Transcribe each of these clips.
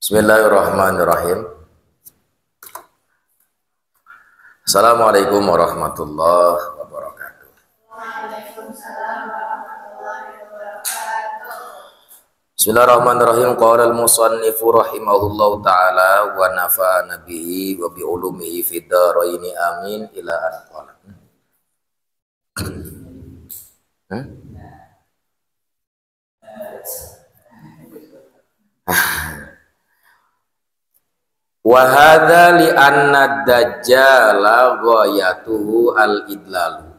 Bismillahirrahmanirrahim. Assalamualaikum warahmatullahi wabarakatuh. Waalaikumsalam warahmatullahi wabarakatuh. Bismillahirrahmanirrahim. Qala al-musannifu rahimahullahu ta'ala wa nafa'ana bihi wa bi ulumihi fid dharaini amin ila an qala. Wa hadza li anna dajjala ghayatuhu al-idlalu.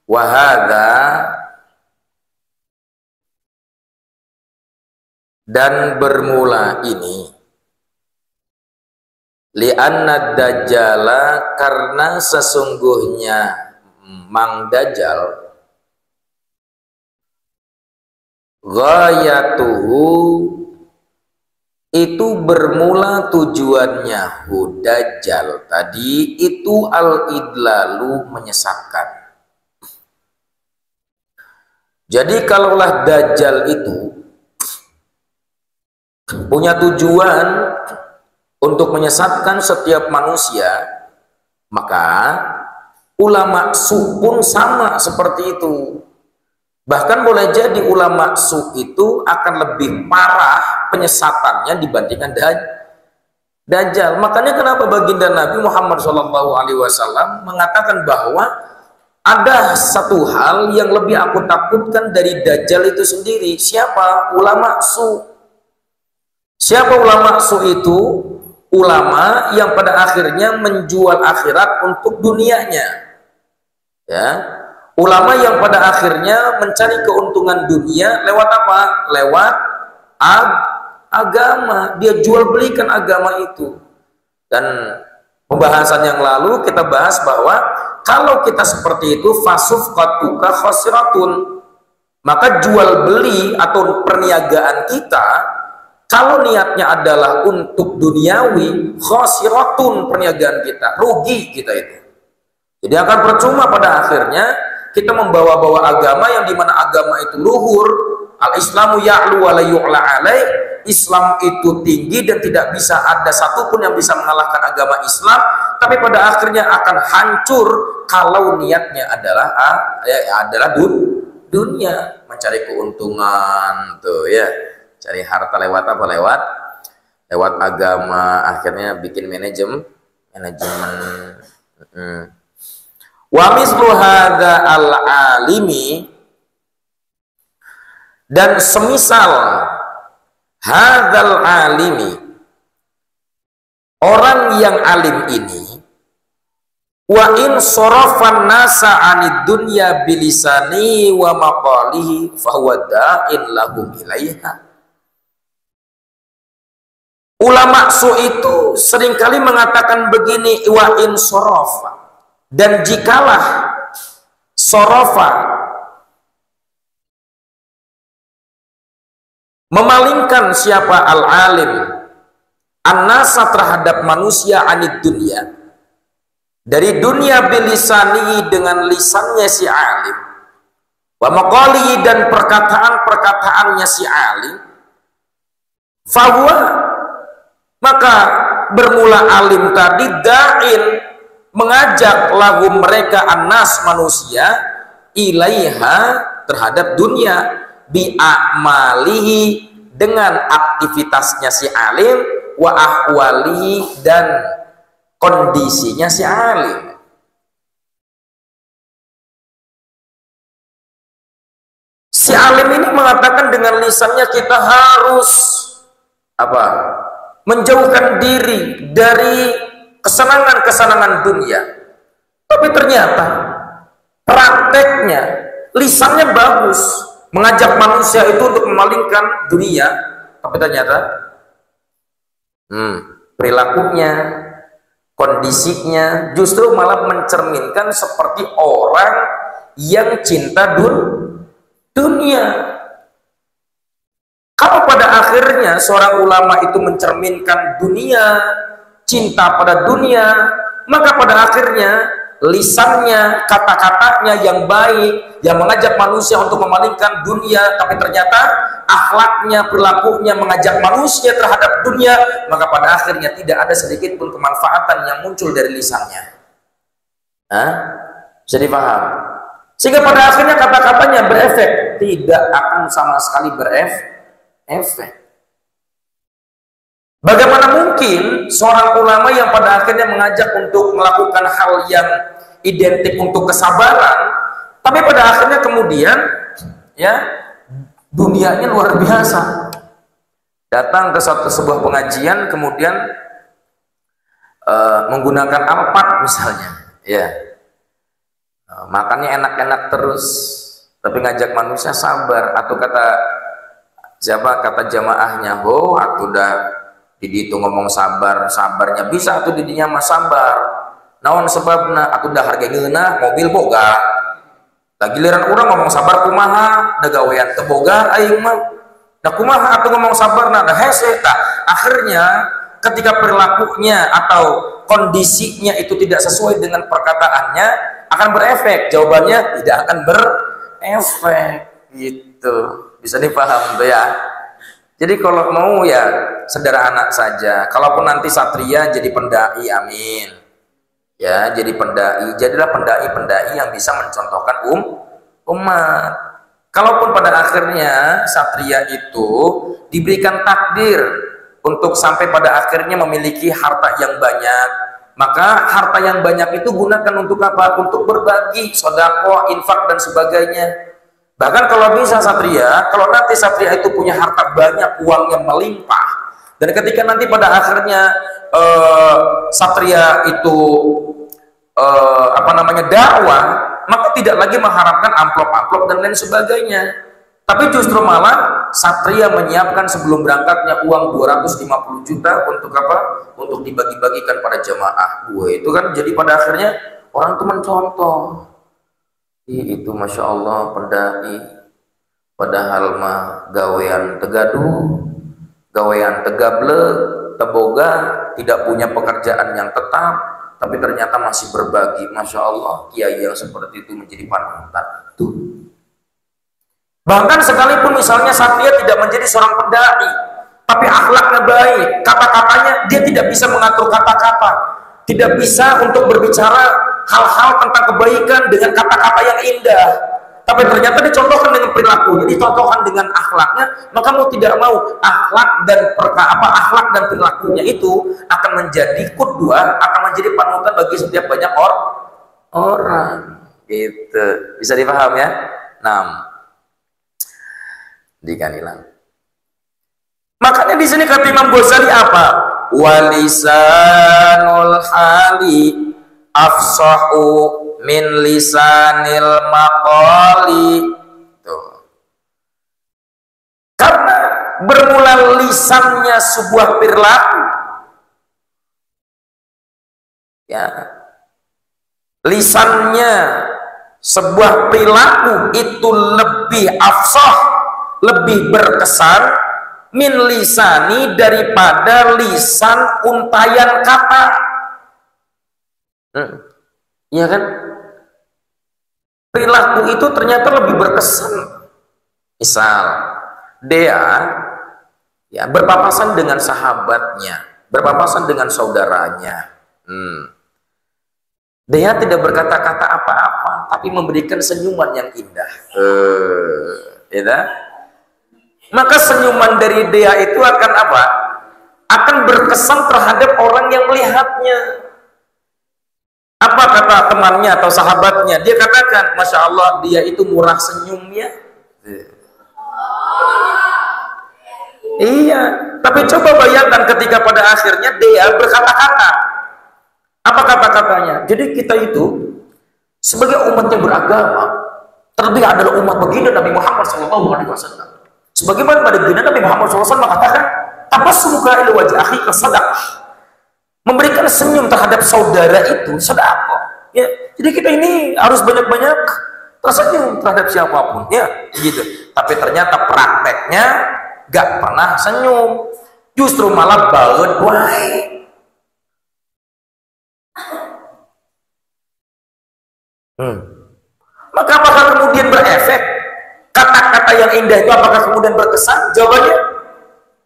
Wa hadza dan bermula ini li anna dajjala karena sesungguhnya Mang Dajjal ghayatuhu itu bermula tujuannya Dajjal tadi itu al-idlalu menyesatkan. Jadi kalaulah Dajjal itu punya tujuan untuk menyesatkan setiap manusia, maka ulama su pun sama seperti itu. Bahkan boleh jadi ulama su itu akan lebih parah penyesatannya dibandingkan Dajjal. Makanya kenapa baginda Nabi Muhammad SAW mengatakan bahwa ada satu hal yang lebih aku takutkan dari Dajjal itu sendiri. Siapa? Ulama su. Siapa ulama su itu? Ulama yang pada akhirnya menjual akhirat untuk dunianya. Ya. Ulama yang pada akhirnya mencari keuntungan dunia lewat apa? Lewat agama. Dia jual belikan agama itu. Dan pembahasan yang lalu kita bahas bahwa kalau kita seperti itu fasufqatuka khasiratun, maka jual beli atau perniagaan kita kalau niatnya adalah untuk duniawi, khasiratun perniagaan kita, rugi kita itu. Jadi akan percuma pada akhirnya kita membawa-bawa agama yang dimana agama itu luhur, al-islamu ya'lu wa la yu'la alaih, Islam itu tinggi dan tidak bisa ada satupun yang bisa mengalahkan agama Islam, tapi pada akhirnya akan hancur kalau niatnya adalah dunia, mencari keuntungan tuh ya, cari harta lewat apa? Lewat agama, akhirnya bikin manajemen. Wa mislu hadza al-alimi, dan semisal hadzal alimi, orang yang alim ini, wa in sarafan nasa 'anid dunya bilisani wa maqalihi fa huwa da'in lahum ilaiha. Ulama su itu seringkali mengatakan begini, wa in sarafa, dan jikalah sorofa memalingkan siapa al-alim an-nasa terhadap manusia anid dunia, dari dunia bilisani dengan lisannya si alim, wa maqalihi dan perkataan-perkataannya si alim, fahuwa maka bermula alim tadi da'in mengajak lagu mereka anas manusia ilaiha terhadap dunia bi'amalihi dengan aktivitasnya si alim wa ahwalihi dan kondisinya si alim. Si alim ini mengatakan dengan lisannya kita harus apa? Menjauhkan diri dari kesenangan-kesenangan dunia, tapi ternyata prakteknya lisannya bagus mengajak manusia itu untuk memalingkan dunia, tapi ternyata perilakunya, kondisinya justru malah mencerminkan seperti orang yang cinta dunia. Kalau pada akhirnya seorang ulama itu mencerminkan dunia, cinta pada dunia, maka pada akhirnya lisannya, kata-katanya yang baik, yang mengajak manusia untuk memalingkan dunia, tapi ternyata akhlaknya, perilakunya mengajak manusia terhadap dunia, maka pada akhirnya tidak ada sedikit pun kemanfaatan yang muncul dari lisannya. Bisa dipaham? Sehingga pada akhirnya kata-katanya berefek, tidak akan sama sekali berefek. Bagaimana mungkin seorang ulama yang pada akhirnya mengajak untuk melakukan hal yang identik untuk kesabaran, tapi pada akhirnya kemudian ya dunianya luar biasa. Datang ke sebuah pengajian kemudian menggunakan Alphard misalnya, ya. Makannya enak-enak terus, tapi ngajak manusia sabar. Atau kata jamaahnya, aku udah Didi itu ngomong sabarnya bisa tuh didinya mah sabar. Naon sebabna atuh udah harga ngeunah mobil boga. Da giliran urang ngomong sabar kumaha, da gawean teu boga aing mah. Da kumaha atuh ngomong sabarna da hese tah. Akhirnya ketika perilakunya atau kondisinya itu tidak sesuai dengan perkataannya akan berefek. Jawabannya tidak akan berefek gitu. Bisa dipaham tuh ya. Jadi kalau mau ya sederhana saja. Kalaupun nanti satria jadi pendai, amin. Ya, jadi pendai, jadilah pendai-pendai yang bisa mencontohkan umat. Kalaupun pada akhirnya satria itu diberikan takdir untuk sampai pada akhirnya memiliki harta yang banyak, maka harta yang banyak itu gunakan untuk apa? Untuk berbagi, sedekah, infak dan sebagainya. Bahkan kalau bisa satria, kalau nanti satria itu punya harta banyak, uangnya melimpah, dan ketika nanti pada akhirnya satria itu dakwah, maka tidak lagi mengharapkan amplop-amplop dan lain sebagainya, tapi justru malah satria menyiapkan sebelum berangkatnya uang 250 juta untuk apa? Untuk dibagi-bagikan pada jamaah. Itu kan jadi pada akhirnya orang itu mencontoh. Itu Masya Allah pendai, padahal mah gawean tegaduh, gawean tegable, teboga, tidak punya pekerjaan yang tetap, tapi ternyata masih berbagi. Masya Allah, kiai yang seperti itu menjadi panutan. Tuh. Bahkan sekalipun misalnya satria tidak menjadi seorang pendai, tapi akhlaknya baik, kata-katanya dia tidak bisa mengatur kata-kata, tidak bisa untuk berbicara hal-hal tentang kebaikan dengan kata-kata yang indah, tapi ternyata dicontohkan dengan perilakunya, dicontohkan dengan akhlaknya, maka mau tidak mau akhlak dan perilakunya itu akan menjadi qudwah, akan menjadi panutan bagi setiap banyak orang. Gitu. Bisa dipaham ya? Dikanilang. Makanya di sini kata Imam Ghazali apa? Walisanul hali afsahu min lisanil maqali. Tuh. Karena bermula lisannya sebuah perilaku, ya, lisannya sebuah perilaku itu lebih afsah, lebih berkesan min lisani daripada lisan untayan kata. Iya kan? Perilaku itu ternyata lebih berkesan. Misal Dea ya berpapasan dengan sahabatnya, berpapasan dengan saudaranya. Dea tidak berkata-kata apa-apa, tapi memberikan senyuman yang indah. Ya, maka senyuman dari Dea itu akan apa? Akan berkesan terhadap orang yang melihatnya. Apa kata temannya atau sahabatnya? Dia katakan, Masya Allah, dia itu murah senyumnya. Iya, tapi coba bayangkan ketika pada akhirnya Dea berkata-kata. Apa kata-katanya? Jadi kita itu sebagai umat yang beragama, terlebih adalah umat baginda Nabi Muhammad SAW. Sebagaimana baginda Nabi Muhammad SAW mengatakan, tabassumuka ila wajhi akhika sadaqah. Memberikan senyum terhadap saudara itu sedekah. Ya, jadi kita ini harus banyak-banyak tersenyum terhadap siapapun, ya, gitu. Tapi ternyata prakteknya gak pernah senyum, justru malah baut wae. Maka apakah kemudian berefek? Kata-kata yang indah itu apakah kemudian berkesan? Jawabannya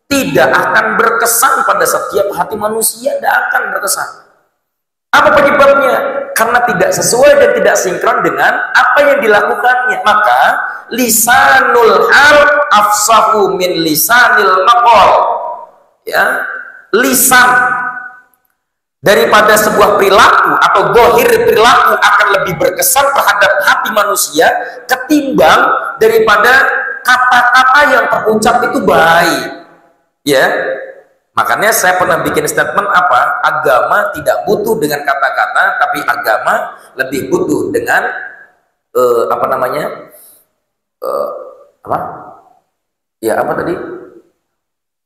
tidak akan berkesan pada setiap hati manusia, tidak akan berkesan. Apa penyebabnya? Karena tidak sesuai dan tidak sinkron dengan apa yang dilakukannya. Maka lisanul hal afsahu min lisanil maqal. Ya, lisan daripada sebuah perilaku atau zahir perilaku akan lebih berkesan terhadap hati manusia ketimbang daripada kata-kata yang terucap itu baik. Ya, makanya saya pernah bikin statement apa? Agama tidak butuh dengan kata-kata, tapi agama lebih butuh dengan apa namanya? Apa? Ya apa tadi?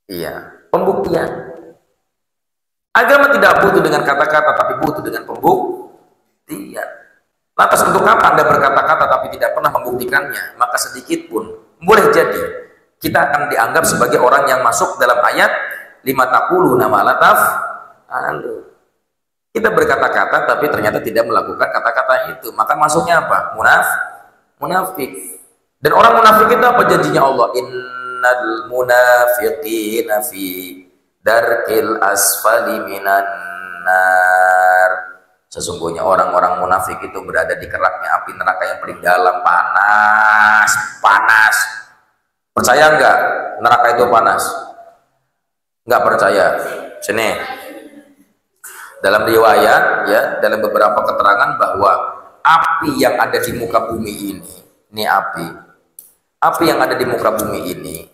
Iya, pembuktian. Agama tidak butuh dengan kata-kata, tapi butuh dengan pembuktian. Lantas untuk apa Anda berkata-kata tapi tidak pernah membuktikannya? Maka sedikit pun boleh jadi kita akan dianggap sebagai orang yang masuk dalam ayat 5 taqulu nama lataf. Kita berkata-kata tapi ternyata tidak melakukan kata-kata itu. Maka masuknya apa? Munafik. Dan orang munafik itu apa janjinya Allah? Innal munafiqina fi darkil asfali minan nar. Sesungguhnya orang-orang munafik itu berada di keraknya api neraka yang paling dalam, panas. Percaya enggak neraka itu panas? Enggak percaya? Sini. Dalam riwayat ya, dalam beberapa keterangan bahwa api yang ada di muka bumi ini api yang ada di muka bumi ini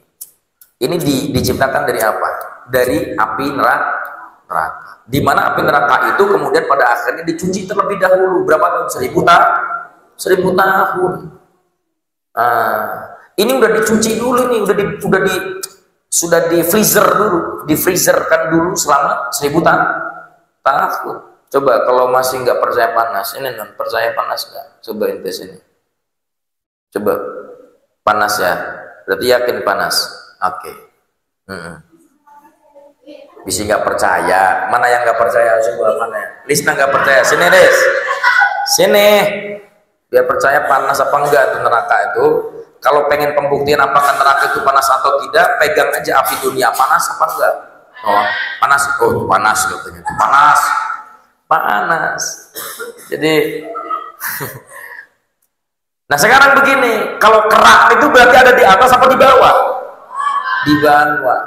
diciptakan dari apa? Dari api neraka. Di mana api neraka itu kemudian pada akhirnya dicuci terlebih dahulu. Berapa tahun? 1000 tahun. Ini udah dicuci dulu nih, sudah di freezer dulu, difreezerkan dulu selama 1000 tahun. Coba kalau masih nggak percaya panas, ini non percaya panas nggak? Coba ente sini. Coba panas ya, berarti yakin panas. Oke. Bisa nggak percaya? Mana yang nggak percaya? Coba mana? Lista nggak percaya. Sini Des. Sini. Biar percaya panas apa enggak tuh neraka itu. Kalau pengen pembuktian apakah neraka itu panas atau tidak, pegang aja api dunia, panas apa enggak? Oh, panas. Oh, panas katanya. Panas. Jadi nah sekarang begini, kalau kerak itu berarti ada di atas apa di bawah? Di bawah.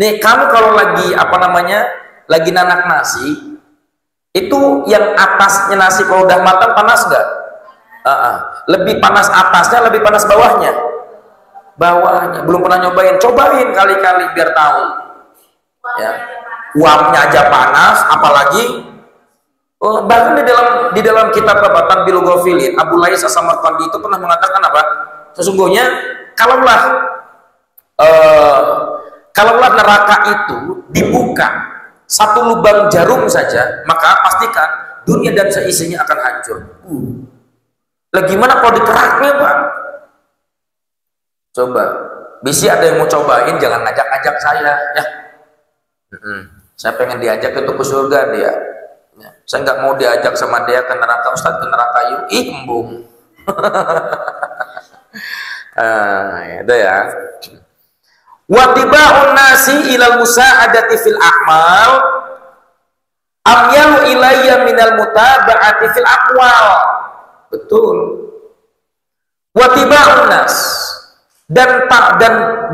Nih kamu kalau lagi lagi nanak nasi, itu yang atasnya nasi kalau udah matang panas nggak? Lebih panas atasnya, lebih panas bawahnya? Bawahnya. Belum pernah nyobain, cobain kali-kali biar tahu. Ya, uapnya aja panas, apalagi bahkan di dalam kitab Tanbihul Ghafilin, Abu Lais As-Samarqandi itu pernah mengatakan apa? Sesungguhnya kalaulah neraka itu dibuka satu lubang jarum saja, maka pastikan dunia dan seisinya akan hancur. Lah gimana kalau dikeraknya, Pak? Coba, bisa ada yang mau cobain, jangan ngajak-ngajak saya, ya. Saya pengen diajak itu ke surga dia. Ya. Saya nggak mau diajak sama dia ke neraka. Ustaz, ke neraka yuk. Embung. Itu ya. Watiba'un nasi ilal musa'adati fil a'mal amyalu ilayya minal mutaba'ati fil aqwal. Betul. Watiba'un nas dan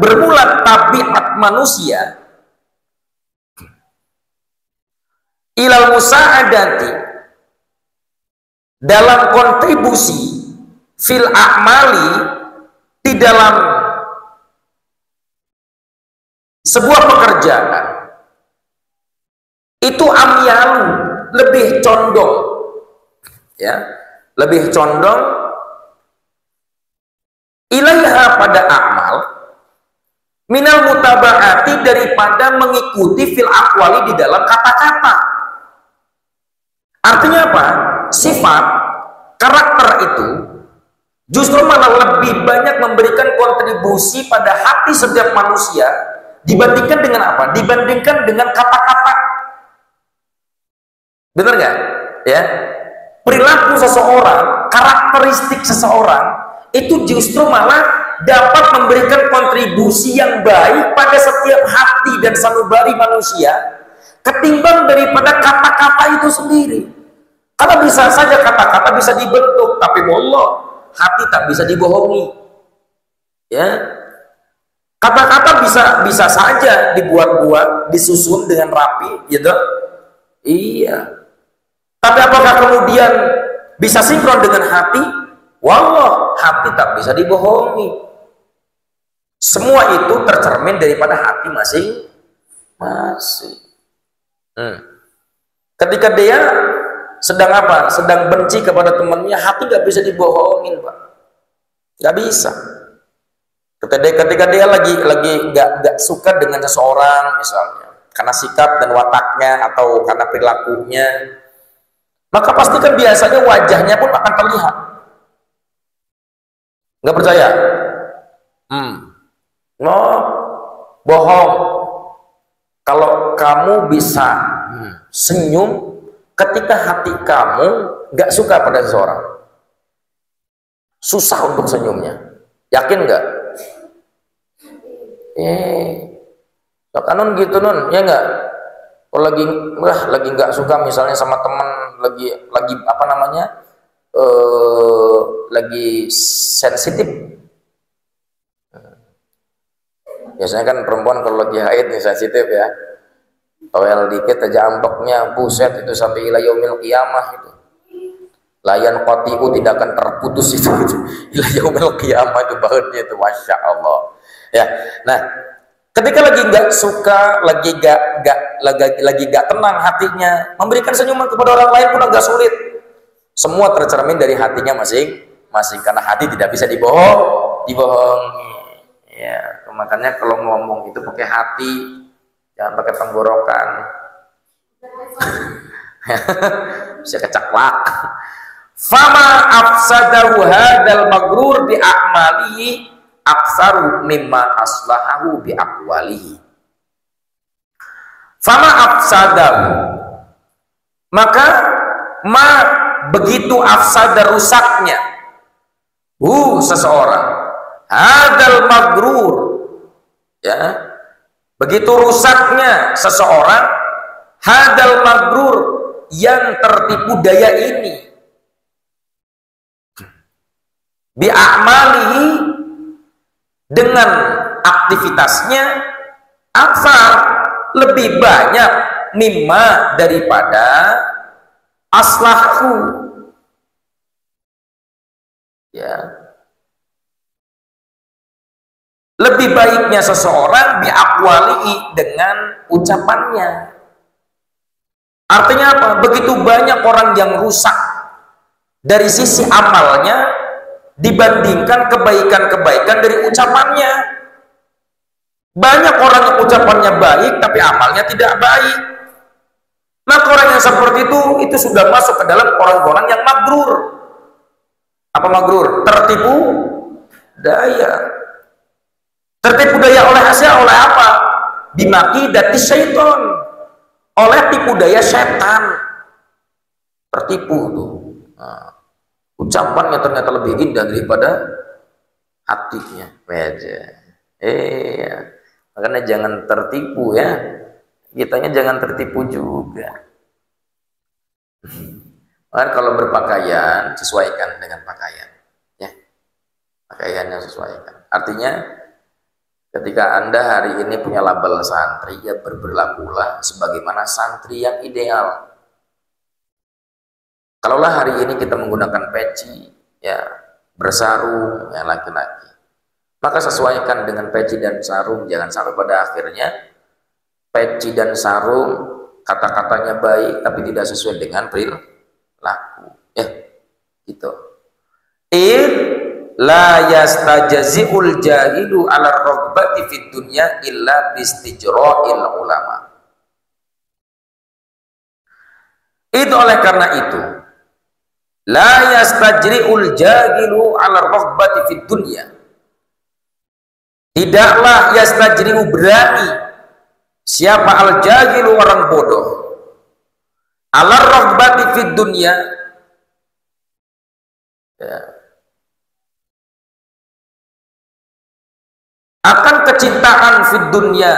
bermula tabiat manusia ilal musa'adati dalam kontribusi fil a'mali di dalam sebuah pekerjaan itu amyalu lebih condong, ya, lebih condong ilaiha pada amal minal mutaba'ati daripada mengikuti fil aqwali di dalam kata-kata. Artinya apa? Sifat karakter itu justru malah lebih banyak memberikan kontribusi pada hati setiap manusia dibandingkan dengan apa? Dibandingkan dengan kata-kata. Benar nggak? Ya, perilaku seseorang, karakteristik seseorang itu justru malah dapat memberikan kontribusi yang baik pada setiap hati dan sanubari manusia ketimbang daripada kata-kata itu sendiri. Karena bisa saja kata-kata bisa dibentuk, tapi wallah, hati tak bisa dibohongi. Ya, kata-kata bisa saja dibuat-buat, disusun dengan rapi, gitu. Iya. Tapi apakah kemudian bisa sinkron dengan hati? Wallah, hati tak bisa dibohongi. Semua itu tercermin daripada hati masing-masing. Ketika dia sedang apa? Sedang benci kepada temannya, hati nggak bisa dibohongin, Pak. Nggak bisa. Ketika dia lagi nggak suka dengan seseorang, misalnya karena sikap dan wataknya atau karena perilakunya, maka pasti kan biasanya wajahnya pun akan terlihat. Nggak percaya? No, bohong. Kalau kamu bisa senyum ketika hati kamu nggak suka pada seseorang, susah untuk senyumnya. Yakin nggak? Kanon gitu non, ya nggak? Kalau lagi nggak suka misalnya sama teman, lagi apa namanya, lagi sensitif. Biasanya kan perempuan kalau lagi haid nih sensitif ya. Towel dikit aja ambeknya, buset itu sampai ila yaumil qiyamah itu. Layan qati'u tidak akan terputus itu. Ila yaumil qiyamah itu bahannya itu, masya Allah. Ya, nah ketika lagi nggak suka, lagi nggak tenang hatinya, memberikan senyuman kepada orang lain pun agak sulit. Semua tercermin dari hatinya masing-masing, karena hati tidak bisa dibohongi. Ya, makanya kalau ngomong itu pakai hati, jangan pakai tenggorokan. Bisa kecaklak. Fama afsadahu hadal magrur bi a'malihi aksaru mimma aslahahu bi aqwalihi. Fama afsadahu, maka begitu afsada rusaknya seseorang, hadal magrur, ya, begitu rusaknya seseorang, hadal magrur, yang tertipu daya ini, bi a'malihi, dengan aktivitasnya, aksar, lebih banyak, mimma, daripada aslahu, ya, lebih baiknya seseorang biakwalihi, dengan ucapannya. Artinya apa? Begitu banyak orang yang rusak dari sisi amalnya dibandingkan kebaikan-kebaikan dari ucapannya. Banyak orang yang ucapannya baik tapi amalnya tidak baik. Maka orang yang seperti itu sudah masuk ke dalam orang-orang yang magrur. Apa magrur? Tertipu daya. Tertipu daya oleh hasil, oleh apa? Dimaki dati syaiton, oleh tipu daya setan. Tertipu tuh. Nah, ucapannya ternyata lebih indah daripada hatinya. Makanya jangan tertipu ya. Kitanya jangan tertipu juga. Makanya kalau berpakaian sesuaikan dengan pakaian, ya. Pakaiannya sesuaikan. Artinya ketika Anda hari ini punya label santri, ya berlakulah sebagaimana santri yang ideal. Kalaulah hari ini kita menggunakan peci, ya bersarung, ya laki-laki, maka sesuaikan dengan peci dan sarung. Jangan sampai pada akhirnya peci dan sarung kata-katanya baik tapi tidak sesuai dengan perilaku. Gitu. La yastajzi'ul jahilu ala raghbati fid dunya illa bistijra'il ulama. Itu oleh karena itu, la yastajri'ul jahilu ala raghbati fid dunya. Tidaklah yastajri'u, berani siapa al jahilu, orang bodoh, ala raghbati fid dunya, ya, akan kecintaan fid dunya,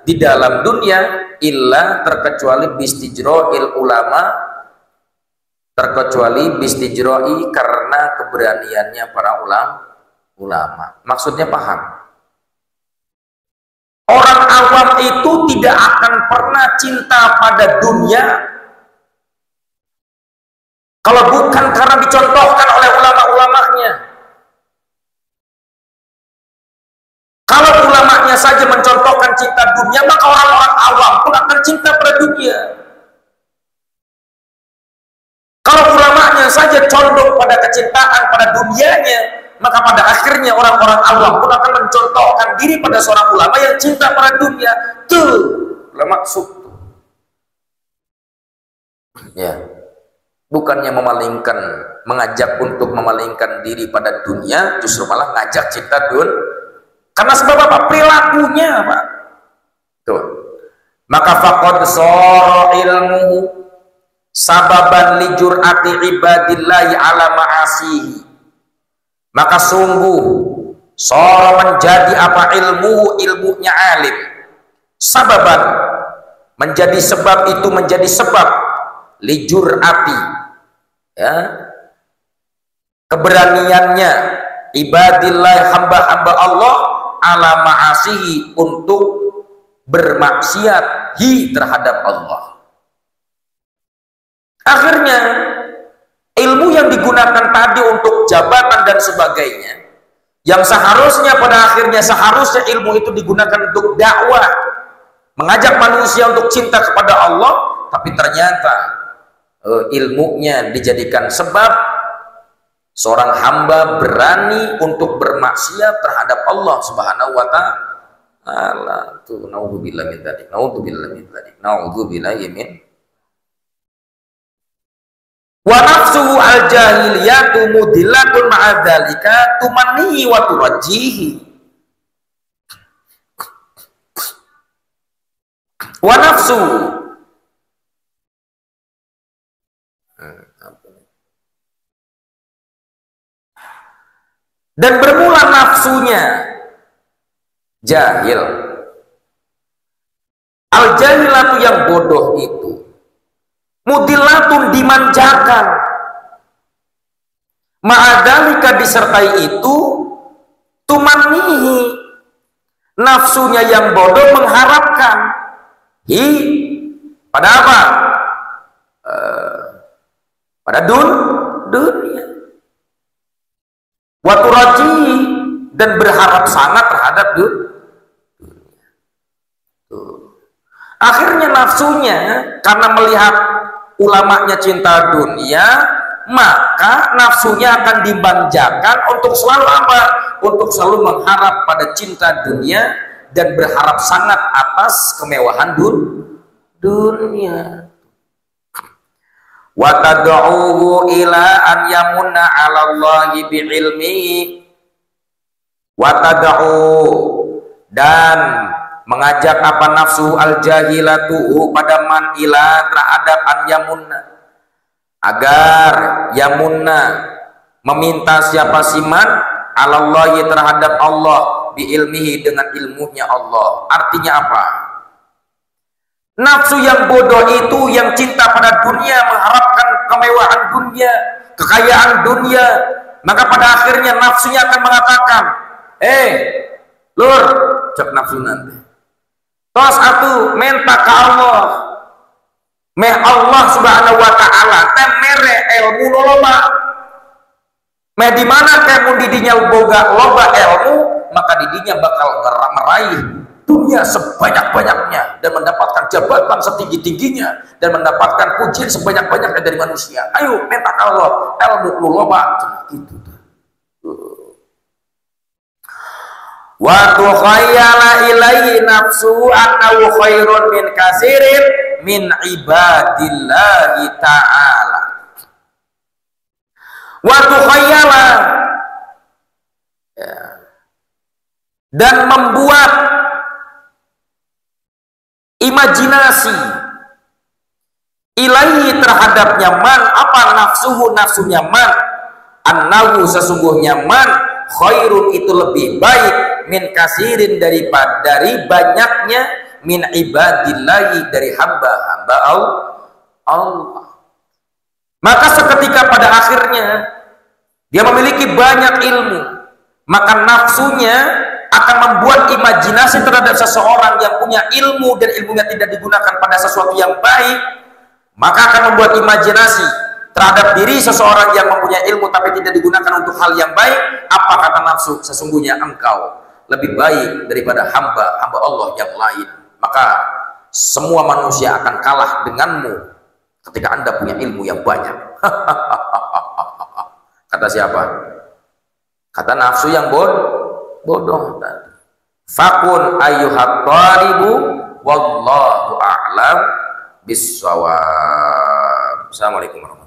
di dalam dunia, illa terkecuali bistijro'il ulama, terkecuali bistijro'i karena keberaniannya para ulama. Maksudnya paham? Orang awam itu tidak akan pernah cinta pada dunia kalau bukan karena dicontohkan oleh ulama-ulamanya. Kalau ulamanya saja mencontohkan cinta dunia, maka orang-orang awam pun akan cinta pada dunia. Kalau ulamanya saja condong pada kecintaan pada dunianya, maka pada akhirnya orang-orang awam pun akan mencontohkan diri pada seorang ulama yang cinta pada dunia. Tuh, maksud. Ya, bukannya memalingkan, mengajak untuk memalingkan diri pada dunia, justru malah ngajak cinta dunia. Karena sebab apa? Perilakunya, Pak. Tuh. Maka faqad sara ilmuhu sababan li jur'ati ibadillahi ala ma'asihi. Maka sungguh sara menjadi apa ilmunya alim. Sababan menjadi sebab, itu menjadi sebab li jur'ati, ya, keberaniannya ibadillahi, hamba-hamba Allah ala ma'asihi, untuk bermaksiat terhadap Allah. Akhirnya ilmu yang digunakan tadi untuk jabatan dan sebagainya, yang seharusnya ilmu itu digunakan untuk dakwah, mengajak manusia untuk cinta kepada Allah, tapi ternyata ilmunya dijadikan sebab seorang hamba berani untuk bermaksiat terhadap Allah Subhanahu wa ta'ala. Tuh, naudzubillah min dzalik, naudzubillahi min. Wa nafsuhu al-jahiliyatu mudillatun ma'a dzalika tumannihi wa turajjihi. Wa nafsuhu, dan bermula nafsunya jahil. Al-jahilatu yang bodoh itu, mudilatun dimanjakan, ma'adalika disertai itu, tumanihi nafsunya yang bodoh mengharapkan pada apa? Pada dunia. Waturaji, dan berharap sangat terhadap dunia. Akhirnya nafsunya, karena melihat ulamanya cinta dunia, maka nafsunya akan dimanjakan untuk selalu apa? Untuk selalu mengharap pada cinta dunia dan berharap sangat atas kemewahan dunia. Wa tad'uhu ila an yamunna 'ala Allahi bi'ilmihi, wa tad'u, dan mengajak apa nafsu al-jahilatu pada man ila terhadap an yamunna, agar yamunna meminta siapa siman 'ala Allahi terhadap Allah bi'ilmihi dengan ilmunya Allah. Artinya apa? Nafsu yang bodoh itu, yang cinta pada dunia, mengharapkan kemewahan dunia, kekayaan dunia, maka pada akhirnya nafsunya akan mengatakan, lur, cek nafsu nanti, tos atuh minta ke Allah, meh Allah Subhanahu wa ta'ala teh mere ilmu loba, meh di mana kamu didinya boga loba ilmu, maka didinya bakal meraih dunia sebanyak-banyaknya dan mendapatkan jabatan setinggi-tingginya dan mendapatkan pujian sebanyak-banyaknya dari manusia. Ayo minta Allah ilmu lu loba gitu. Wa tukhayyala ilaihi nafsu annahu khairun min kasirin min ibadillahi ta'ala. Wa tukhayyala, dan membuat imajinasi ilaihi terhadapnya man, apa nafsuhu, nafsunya man, annahu sesungguhnya man khairun itu lebih baik min kasirin dari banyaknya min ibadillahi dari hamba-hamba Allah. Maka seketika pada akhirnya dia memiliki banyak ilmu, maka nafsunya akan membuat imajinasi terhadap seseorang yang punya ilmu dan ilmunya tidak digunakan pada sesuatu yang baik, maka akan membuat imajinasi terhadap diri seseorang yang mempunyai ilmu tapi tidak digunakan untuk hal yang baik. Apa kata nafsu? Sesungguhnya engkau lebih baik daripada hamba Allah yang lain. Maka semua manusia akan kalah denganmu ketika Anda punya ilmu yang banyak. Kata siapa? Kata nafsu yang bodoh. Fakun ayyuhat talibu wallahu a'lam bissawab. Assalamualaikum warahmatullahi wabarakatuh.